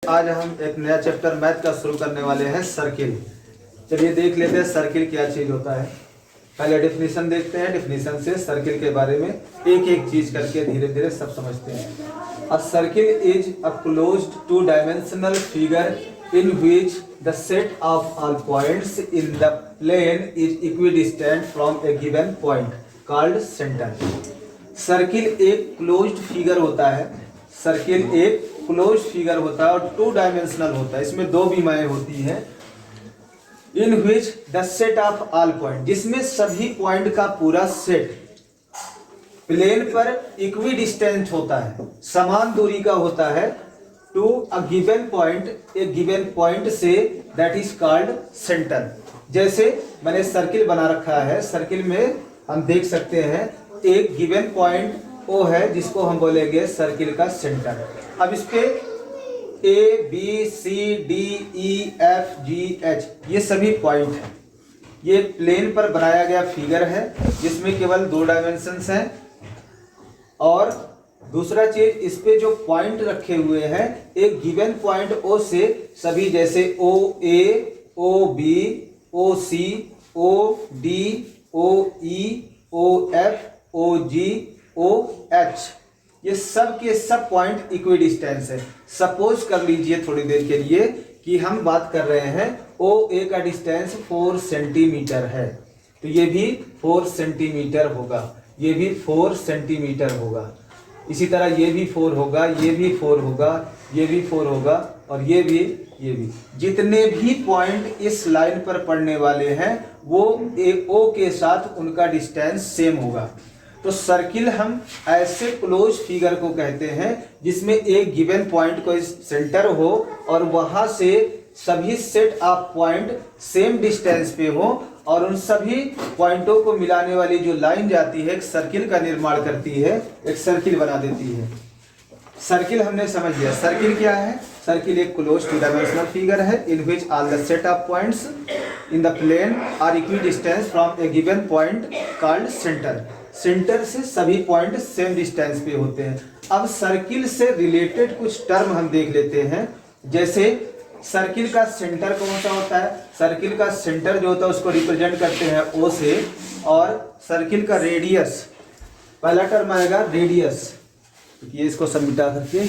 आज हम एक नया चैप्टर मैथ का शुरू करने वाले हैं, सर्किल। चलिए देख लेते हैं सर्किल क्या चीज होता है। पहले डेफिनेशन देखते हैं, डेफिनेशन से सर्किल के बारे में एक एक चीज करके धीरे धीरे सब समझते हैं। A circle is a closed two dimensional figure in which the set of all points in the plane is equidistant from a given point called centre. Circle एक क्लोज्ड फिगर होता है, सर्किल एक क्लोज फिगर होता है और two dimensional होता है। इसमें दो विमाएं होती हैं। In which the set of all point, जिसमें सभी पॉइंट का पूरा सेट प्लेन पर इक्विडिस्टेंट होता है, समान दूरी का होता है, टू अ गिवन पॉइंट, एक गिवन पॉइंट से, दैट इज कॉल्ड सेंटर। जैसे मैंने सर्किल बना रखा है, सर्किल में हम देख सकते हैं एक गिवन पॉइंट ओ है जिसको हम बोलेंगे सर्किल का सेंटर। अब इस पे A B C D E F G H ये सभी पॉइंट हैं। ये प्लेन पर बनाया गया फिगर है जिसमें केवल दो डायमेंशंस हैं। और दूसरा चीज, इस पे जो पॉइंट रखे हुए हैं एक गिवन पॉइंट ओ से सभी, जैसे ओ ए, ओ बी, ओ सी, ओ डी, ओ ई, ओ एफ, ओ जी, ओ एच, ये सब के सब पॉइंट इक्विडिस्टेंस है। सपोज कर लीजिए थोड़ी देर के लिए कि हम बात कर रहे हैं ओ ए का डिस्टेंस 4 सेंटीमीटर है, तो ये भी 4 सेंटीमीटर होगा, ये भी 4 सेंटीमीटर होगा, इसी तरह ये भी 4 होगा, ये भी 4 होगा, ये भी 4 होगा और ये भी, ये भी। जितने भी पॉइंट इस लाइन पर पड़ने वाले हैं वो ए ओ के साथ उनका डिस्टेंस सेम होगा। तो सर्किल हम ऐसे क्लोज फिगर को कहते हैं जिसमें एक गिवन पॉइंट को सेंटर हो और वहां से सभी set of point same distance पे हो और उन सभी पॉइंटों को मिलाने वाली जो लाइन जाती है एक सर्किल का निर्माण करती है, एक सर्किल बना देती है। सर्किल हमने समझ लिया। सर्किल क्या है? सर्किल एक क्लोज टू डायमेंशनल फिगर है in which all the set of points in the plane are equidistance from a given point called centre. Centre से सभी पॉइंट सेम डिस्टेंस पे होते हैं। अब सर्किल से रिलेटेड कुछ टर्म हम देख लेते हैं। जैसे सर्किल का सेंटर कौन सा होता है? सर्किल का सेंटर जो होता है उसको रिप्रेजेंट करते हैं ओ से। और सर्किल का रेडियस, पहला टर्म आएगा रेडियस, ये इसको सब मिटा करके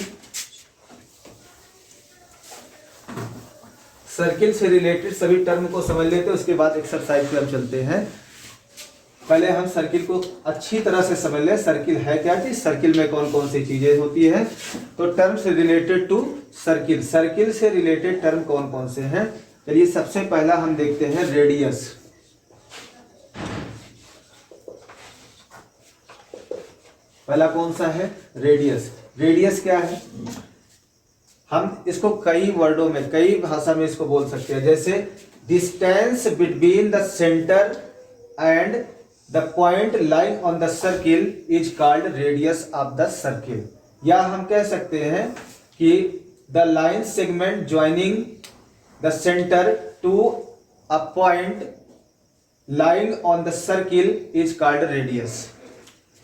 सर्किल से रिलेटेड सभी टर्म को समझ लेते हैं, उसके बाद एक्सरसाइज पे हम चलते हैं। पहले हम सर्किल को अच्छी तरह से समझ लें, सर्किल है क्या चीज, सर्किल में कौन कौन सी चीजें होती हैं। तो टर्म से रिलेटेड टू सर्किल, सर्किल से रिलेटेड टर्म कौन कौन से हैं। चलिए सबसे पहला हम देखते हैं रेडियस। पहला कौन सा है? रेडियस। रेडियस क्या है? हम इसको कई वर्डों में, कई भाषा में इसको बोल सकते हैं। जैसे distance between the centre and the point lying on the circle is called radius of the circle. या हम कह सकते हैं कि the line segment joining the centre to a point lying on the circle is called radius.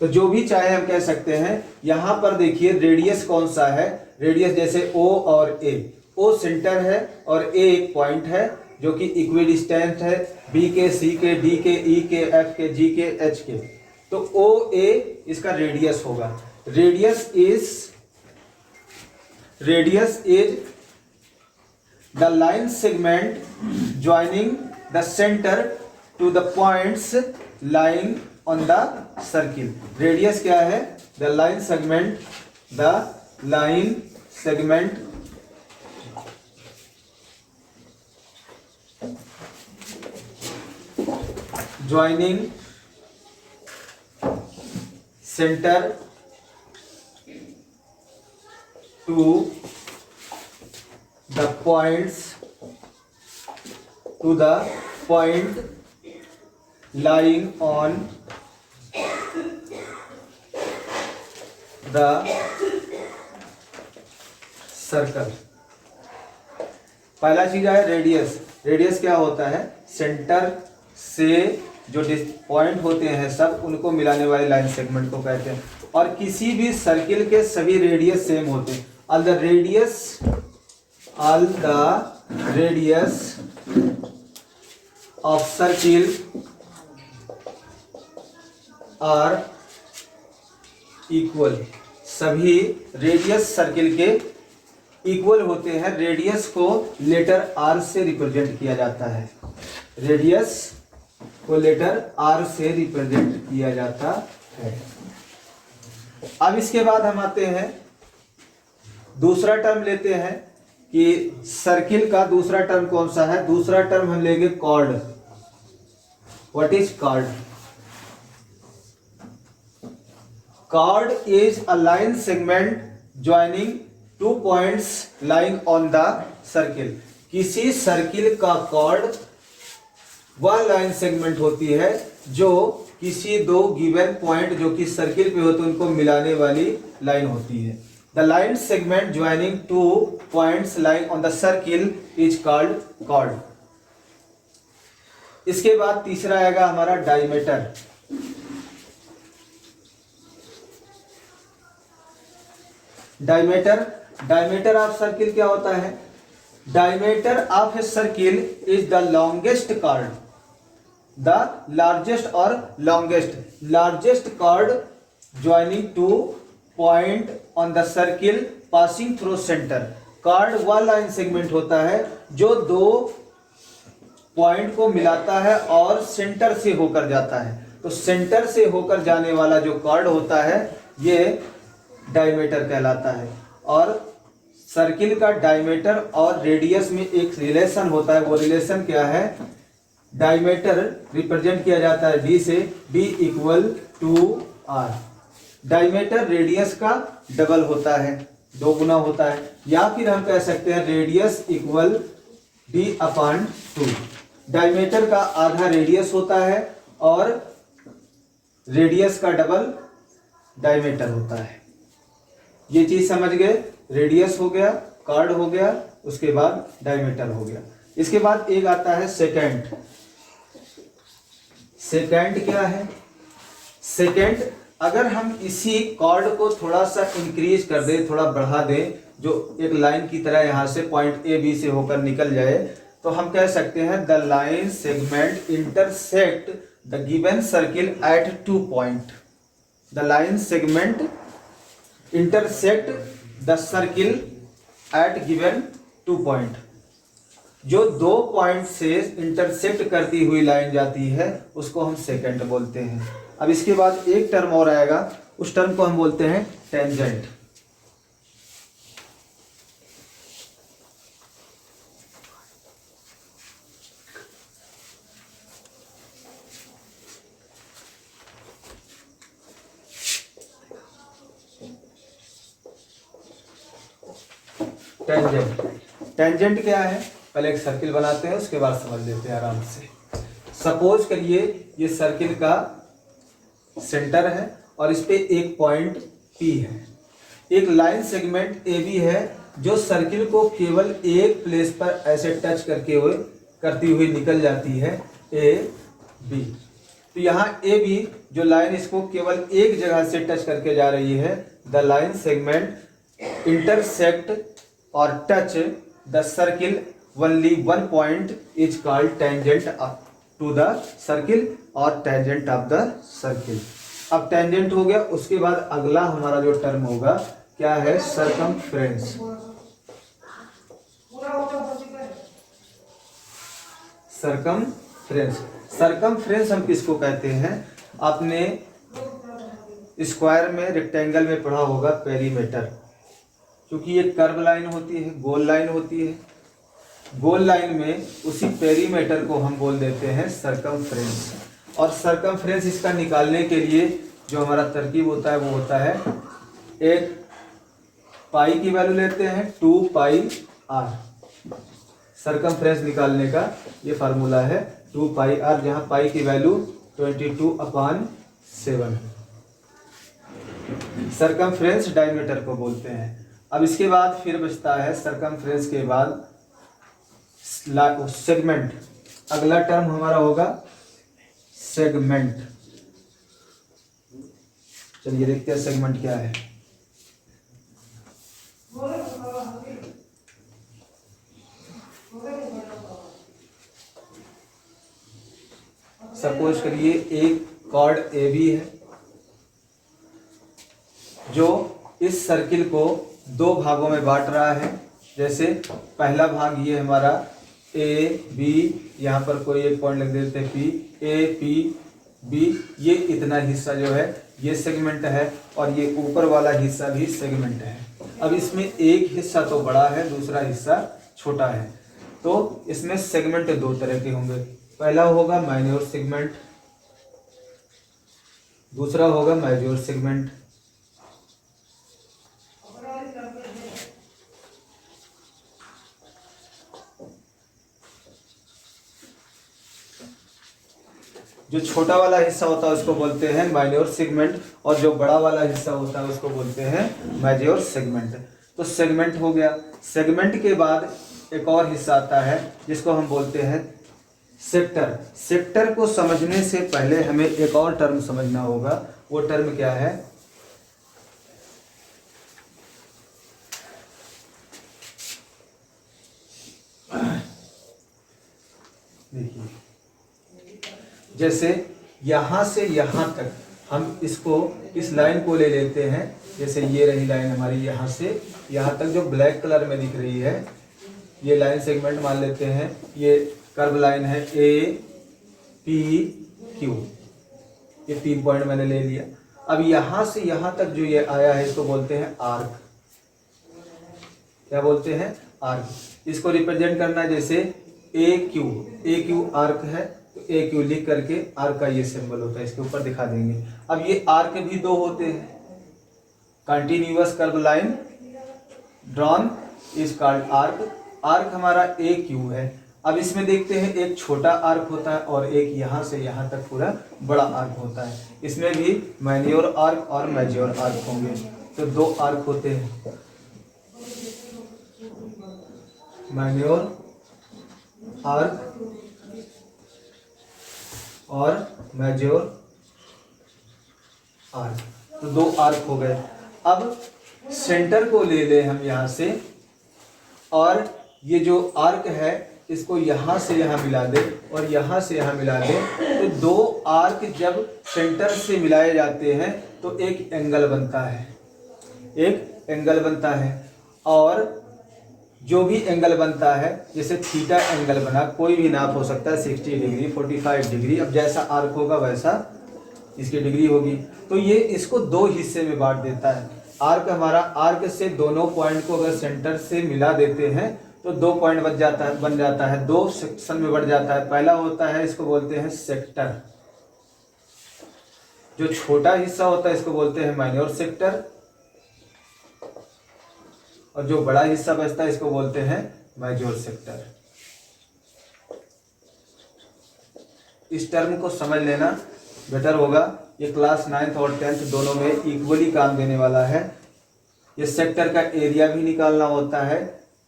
तो जो भी चाहे हम कह सकते हैं। यहां पर देखिए रेडियस कौन सा है? रेडियस जैसे ओ और ए, ओ सेंटर है और ए एक पॉइंट है जो कि इक्विडिस्टेंट है बी के, सी के, डी के, ई के, एफ के, जी के, एच के। तो ओ ए इसका रेडियस होगा। Radius is the line segment joining the centre to the points lying on the circle. Radius क्या है? The line segment joining center to the points to the point lying on the circle. पहला चीज है radius. Radius क्या होता है? Centre से जो पॉइंट होते हैं सब, उनको मिलाने वाले लाइन सेगमेंट को कहते हैं। और किसी भी सर्किल के सभी रेडियस सेम होते हैं। और the radius all the radius of circle are equal। सभी रेडियस सर्किल के इक्वल होते हैं। रेडियस को लेटर आर से रिप्रेजेंट किया जाता है। रेडियस को लेटर आर से रिप्रेजेंट किया जाता है। अब इसके बाद हम आते हैं दूसरा टर्म लेते हैं कि सर्किल का दूसरा टर्म कौन सा है। दूसरा टर्म हम लेंगे chord. What is chord? Chord is a line segment joining two points lying on the circle. किसी सर्किल का कॉर्ड वह लाइन सेगमेंट होती है जो किसी दो गिवन पॉइंट जो कि सर्किल पे होते हैं उनको मिलाने वाली लाइन होती है। The line segment joining two points lying on the circle is called chord. इसके बाद तीसरा आएगा हमारा डायमीटर। डायमीटर ऑफ सर्किल क्या होता है? Diameter of a circle is the longest chord, the largest और largest chord joining two point on the circle passing through centre. Chord वह लाइन सेगमेंट होता है जो दो पॉइंट को मिलाता है और सेंटर से होकर जाता है। तो सेंटर से होकर जाने वाला जो कॉर्ड होता है ये डायमीटर कहलाता है। और सर्किल का डायमीटर और रेडियस में एक रिलेशन होता है। वो रिलेशन क्या है? डायमीटर रिप्रेजेंट किया जाता है डी से, D equal to R. Diameter radius का डबल होता है, दो गुना होता है। या फिर हम कह सकते हैं radius equal D upon two. Diameter का आधा रेडियस होता है और रेडियस का डबल डायमीटर होता है। ये चीज समझ गए? रेडियस हो गया, कॉर्ड हो गया, उसके बाद डायमीटर हो गया। इसके बाद एक आता है सेकेंड। सेकेंड क्या है? सेकेंड, अगर हम इसी कॉर्ड को थोड़ा सा इंक्रीज कर दें, थोड़ा बढ़ा दें, जो एक लाइन की तरह यहां से पॉइंट ए बी से होकर निकल जाए, तो हम कह सकते हैं the line segment intersect the given circle eight two point. The line segment intersect the circle eight given two point. जो दो पॉइंट से इंटरसेक्ट करती हुई लाइन जाती है उसको हम सेकेंड बोलते हैं। अब इसके बाद एक टर्म और आएगा, उस टर्म को हम बोलते हैं टेंजेंट। टेंजेंट क्या है? पहले एक सर्किल बनाते हैं, उसके बाद समझ लेते हैं आराम से। सपोज करिए ये सर्किल का सेंटर है और इस पे एक पॉइंट P है। एक लाइन सेगमेंट AB है जो सर्किल को केवल एक प्लेस पर ऐसे टच करती हुई निकल जाती है AB। तो यहाँ AB जो लाइन इसको केवल एक जगह से टच करके जा रही है। द लाइन सेगमेंट इंटरसेक्ट और touch the circle only one point is called tangent to the circle और टेंजेंट ऑफ द सर्किल। अब टेंजेंट हो गया, उसके बाद अगला हमारा जो टर्म होगा क्या है? सरकमफ्रेंस। सरकमफ्रेंस हम किसको कहते हैं? आपने स्क्वायर में, रेक्टेंगल में पढ़ा होगा पेरीमीटर। क्योंकि ये कर्व लाइन होती है, गोल लाइन होती है। गोल लाइन में उसी पेरीमीटर को हम बोल देते हैं सरकमफ्रेंस। और सरकमफ्रेंस इसका निकालने के लिए जो हमारा तरकीब होता है वो होता है, एक पाई की वैल्यू लेते हैं 2 पाई r। सरकमफ्रेंस निकालने का ये फार्मूला है 2 पाई r, जहां पाई की वैल्यू 22/7। सरकमफ्रेंस डायमीटर को बोलते हैं। अब इसके बाद फिर बचता है सरकमफ्रेंस के बाद सेगमेंट। अगला टर्म हमारा होगा सेगमेंट। चलिए देखते हैं सेगमेंट क्या है। सपोज करिए एक कॉर्ड ए बी है जो इस सर्किल को दो भागों में बांट रहा है। जैसे पहला भाग ये हमारा ए बी, यहाँ पर कोई एक पॉइंट लिख देते हैं पी, ए पी बी, ये इतना हिस्सा जो है ये सेगमेंट है और ये ऊपर वाला हिस्सा भी सेगमेंट है। अब इसमें एक हिस्सा तो बड़ा है, दूसरा हिस्सा छोटा है, तो इसमें सेगमेंट दो तरह के होंगे। पहला होगा माइनर सेगमेंट, दूसरा होगा मेजर सेगमेंट। जो छोटा वाला हिस्सा होता है उसको बोलते हैं माइनर सेगमेंट और जो बड़ा वाला हिस्सा होता है उसको बोलते हैं मेजर सेगमेंट। तो सेगमेंट हो गया। सेगमेंट के बाद एक और हिस्सा आता है जिसको हम बोलते हैं सेक्टर। सेक्टर को समझने से पहले हमें एक और टर्म समझना होगा। वो टर्म क्या है? देखिए, जैसे यहां से यहां तक हम इसको, इस लाइन को ले लेते हैं। जैसे ये रही लाइन हमारी, यहां से यहां तक जो ब्लैक कलर में दिख रही है ये लाइन सेगमेंट मान लेते हैं। ये कर्व लाइन है ए पी क्यू, ये 3 पॉइंट मैंने ले लिया। अब यहां से यहां तक जो ये आया है इसको बोलते हैं आर्क। क्या बोलते हैं? आर्क। इसको रिप्रेजेंट करना है जैसे ए क्यू आर्क है, तो ए क्यू लिख करके आर्क का ये सिंबल होता है, इसके ऊपर दिखा देंगे। अब ये आर्क भी दो होते हैं। Continuous curve line drawn is called arc. Arc हमारा ए क्यू है। अब इसमें देखते हैं एक छोटा आर्क होता है और एक यहां से यहां तक पूरा बड़ा आर्क होता है। इसमें भी माइनर आर्क और मेजर आर्क होंगे। तो 2 आर्क होते हैं, माइनर आर्क और मेजर आर्क। तो 2 आर्क हो गए। अब सेंटर को ले ले हम यहां से, और ये जो आर्क है इसको यहां से यहां मिला दे और यहां से यहां मिला दे। तो 2 आर्क जब सेंटर से मिलाए जाते हैं तो एक एंगल बनता है, एक एंगल बनता है। और जो भी एंगल बनता है, जैसे थीटा एंगल बना, कोई भी नाप हो सकता है, 60 डिग्री 45 डिग्री। अब जैसा आर्क होगा वैसा इसकी डिग्री होगी। तो ये इसको 2 हिस्से में बांट देता है। आर्क हमारा, आर्क से दोनों पॉइंट को अगर सेंटर से मिला देते हैं तो 2 पॉइंट बन जाता है 2 सेक्शन में बढ़ जाता है। पहला होता है, इसको बोलते हैं सेक्टर। जो छोटा हिस्सा होता है इसको बोलते हैं माइनर सेक्टर, और जो बड़ा हिस्सा बचता है इसको बोलते हैं मेजर सेक्टर। इस टर्म को समझ लेना बेटर होगा। ये क्लास 9th और 10th दोनों में इक्वली काम देने वाला है। ये सेक्टर का एरिया भी निकालना होता है,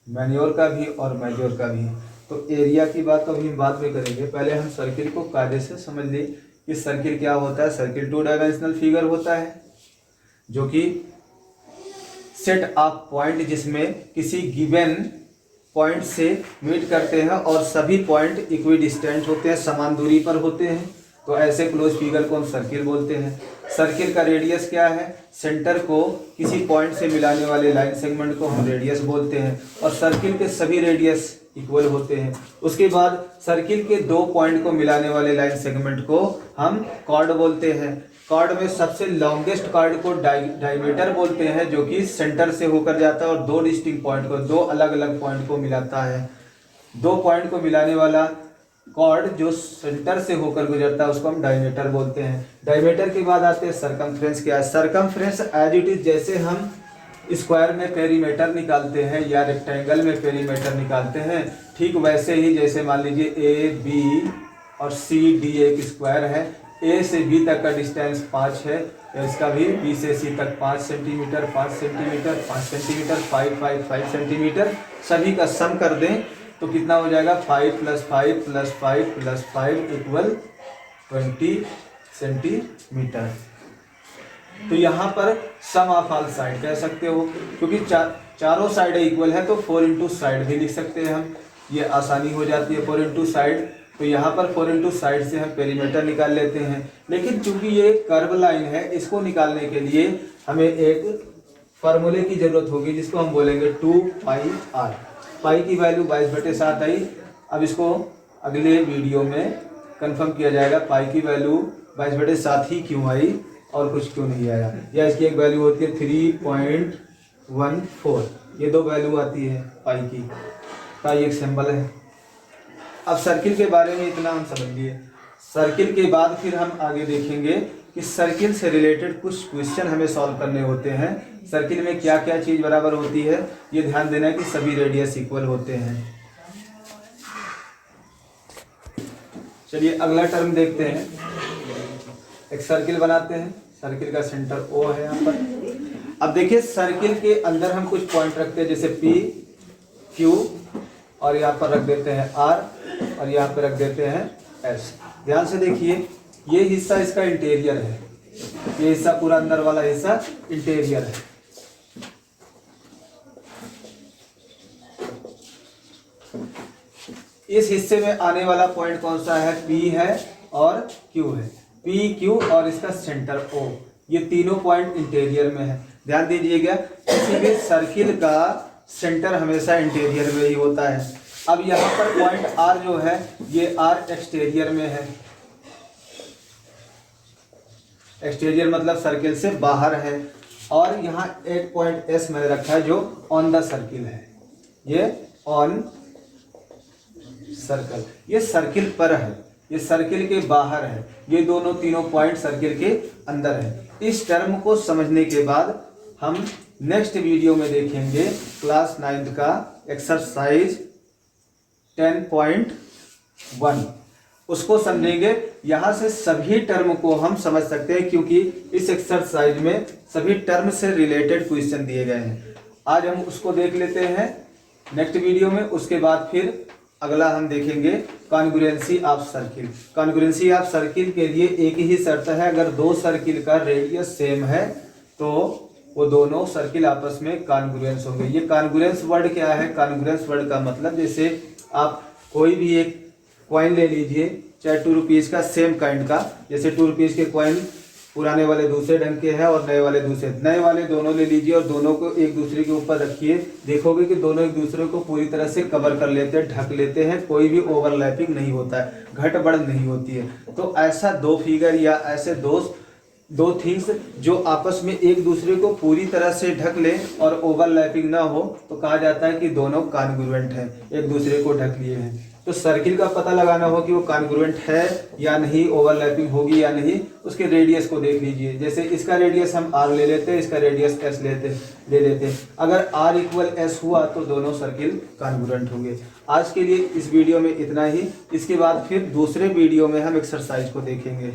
मैन्योर का भी और मेजर का भी। तो एरिया की बात तो अभी हम बाद में करेंगे। पहले हम सर्किल को कायदे से समझ लिए कि सर्किल क्या होता है। सर्किल 2 डायमेंशनल फिगर होता है जो कि सेट ऑफ पॉइंट जिसमें किसी गिवन पॉइंट से मीट करते हैं और सभी पॉइंट इक्वी डिस्टेंट होते हैं, समान दूरी पर होते हैं। तो ऐसे क्लोज फिगर को हम सर्किल बोलते हैं। सर्किल का रेडियस क्या है? सेंटर को किसी पॉइंट से मिलाने वाले लाइन सेगमेंट को हम रेडियस बोलते हैं, और सर्किल के सभी रेडियस इक्वल होते हैं। उसके बाद सर्किल के 2 पॉइंट को मिलाने वाले लाइन सेगमेंट को हम कॉर्ड बोलते हैं। कॉर्ड में सबसे लॉन्गेस्ट कॉर्ड को डायमीटर बोलते हैं, जो कि सेंटर से होकर जाता है और 2 डिस्टिंक्ट पॉइंट को, 2 अलग अलग पॉइंट को मिलाता है। 2 पॉइंट को मिलाने वाला कॉर्ड जो सेंटर से होकर गुजरता है उसको हम डायमीटर बोलते हैं। डायमीटर के बाद आते हैं सरकमफ्रेंस। क्या है सरकमफ्रेंस? एज इट इज, जैसे हम स्क्वायर में पेरीमीटर निकालते हैं या रेक्टेंगल में पेरीमीटर निकालते हैं, ठीक वैसे ही जैसे मान लीजिए ए बी और सी डी एक स्क्वायर है। ए से बी तक का डिस्टेंस 5 है, इसका भी बी से सी तक 5 सेंटीमीटर 5 सेंटीमीटर 5 सेंटीमीटर 5 5 5 सेंटीमीटर। सभी का सम कर दें तो कितना हो जाएगा? 5 + 5 + 5 + 5 = 20 सेंटीमीटर। तो यहाँ पर सम ऑफ ऑल साइड कह सकते हो, क्योंकि चारों साइड इक्वल है तो 4 × साइड भी लिख सकते हैं हम। ये आसानी हो जाती है। 4 × साइड तो यहाँ पर 4 इंटू साइड से हम पेरीमीटर निकाल लेते हैं। लेकिन चूंकि ये कर्व लाइन है, इसको निकालने के लिए हमें एक फार्मूले की जरूरत होगी जिसको हम बोलेंगे 2πr। पाई की वैल्यू 22/7 आई। अब इसको अगले वीडियो में कंफर्म किया जाएगा पाई की वैल्यू 22/7 ही क्यों आई और कुछ क्यों नहीं आया, या इसकी एक वैल्यू होती है 3.14। ये दो वैल्यू आती है पाई की। पाई एक सिंबल है। अब सर्किल के बारे में इतना हम समझ लिए। सर्किल के बाद फिर हम आगे देखेंगे कि सर्किल से रिलेटेड कुछ क्वेश्चन हमें सॉल्व करने होते हैं। सर्किल में क्या क्या चीज बराबर होती है, ये ध्यान देना है कि सभी रेडियस इक्वल होते हैं। चलिए अगला टर्म देखते हैं। एक सर्किल बनाते हैं, सर्किल का सेंटर O है यहाँ पर। अब देखिए सर्किल के अंदर हम कुछ पॉइंट रखते हैं, जैसे P, Q, और यहाँ पर रख देते हैं R, और यहाँ पर रख देते हैं S। ध्यान से देखिए, ये हिस्सा इसका इंटीरियर है, ये हिस्सा पूरा अंदर वाला हिस्सा इंटीरियर है। इस हिस्से में आने वाला पॉइंट कौन सा है, P है और Q है। P, Q और इसका सेंटर O, ये तीनों पॉइंट इंटीरियर में है। ध्यान दीजिएगा, किसी भी सर्किल का सेंटर हमेशा इंटीरियर में ही होता है। अब यहाँ पर पॉइंट R जो है, ये R एक्सटीरियर में है। एक्सटीरियर मतलब सर्किल से बाहर है। और यहाँ एक पॉइंट S मैंने रखा है जो ऑन द सर्किल है, ये ऑन सर्कल, ये सर्किल पर है, ये सर्किल के बाहर है। ये दोनों तीनों पॉइंट सर्किल के अंदर है। इस टर्म को समझने के बाद हम नेक्स्ट वीडियो में देखेंगे क्लास 9 का एक्सरसाइज 10.1, उसको समझेंगे। यहाँ से सभी टर्म को हम समझ सकते हैं क्योंकि इस एक्सरसाइज में सभी टर्म से रिलेटेड क्वेश्चन दिए गए हैं। आज हम उसको देख लेते हैं नेक्स्ट वीडियो में। उसके बाद फिर अगला हम देखेंगे congruency of circle. Congruency of circle के लिए एक ही शर्त है, अगर दो सर्किल का रेडियस सेम है तो वो दोनों सर्किल आपस में कॉन्ग्रुएंस होंगे। ये कॉन्ग्रुएंस वर्ड क्या है? कॉन्ग्रुएंस वर्ड का मतलब, जैसे आप कोई भी एक कॉइन ले लीजिए, चाहे 2 रुपीज़ का सेम काइंड का, जैसे 2 रुपीज़ के कॉइन पुराने वाले दूसरे ढंग के हैं और नए वाले दूसरे, नए वाले दोनों ले लीजिए और दोनों को एक दूसरे के ऊपर रखिए, देखोगे कि दोनों एक दूसरे को पूरी तरह से कवर कर लेते हैं, ढक लेते हैं, कोई भी ओवरलैपिंग नहीं होता है, घट बढ़ नहीं होती है। तो ऐसा दो फिगर या ऐसे दो थिंग्स जो आपस में एक दूसरे को पूरी तरह से ढक ले और ओवरलैपिंग ना हो तो कहा जाता है कि दोनों कॉन्ग्रुएंट हैं, एक दूसरे को ढक लिए हैं। तो सर्किल का पता लगाना हो कि वो कॉन्ग्रुएंट है या नहीं, ओवरलैपिंग होगी या नहीं, उसके रेडियस को देख लीजिए। जैसे इसका रेडियस हम R ले लेते हैं, इसका रेडियस S ले लेते हैं। अगर R इक्वल S हुआ तो दोनों सर्किल कॉन्ग्रुएंट होंगे। आज के लिए इस वीडियो में इतना ही। इसके बाद फिर दूसरे वीडियो में हम एक्सरसाइज को देखेंगे।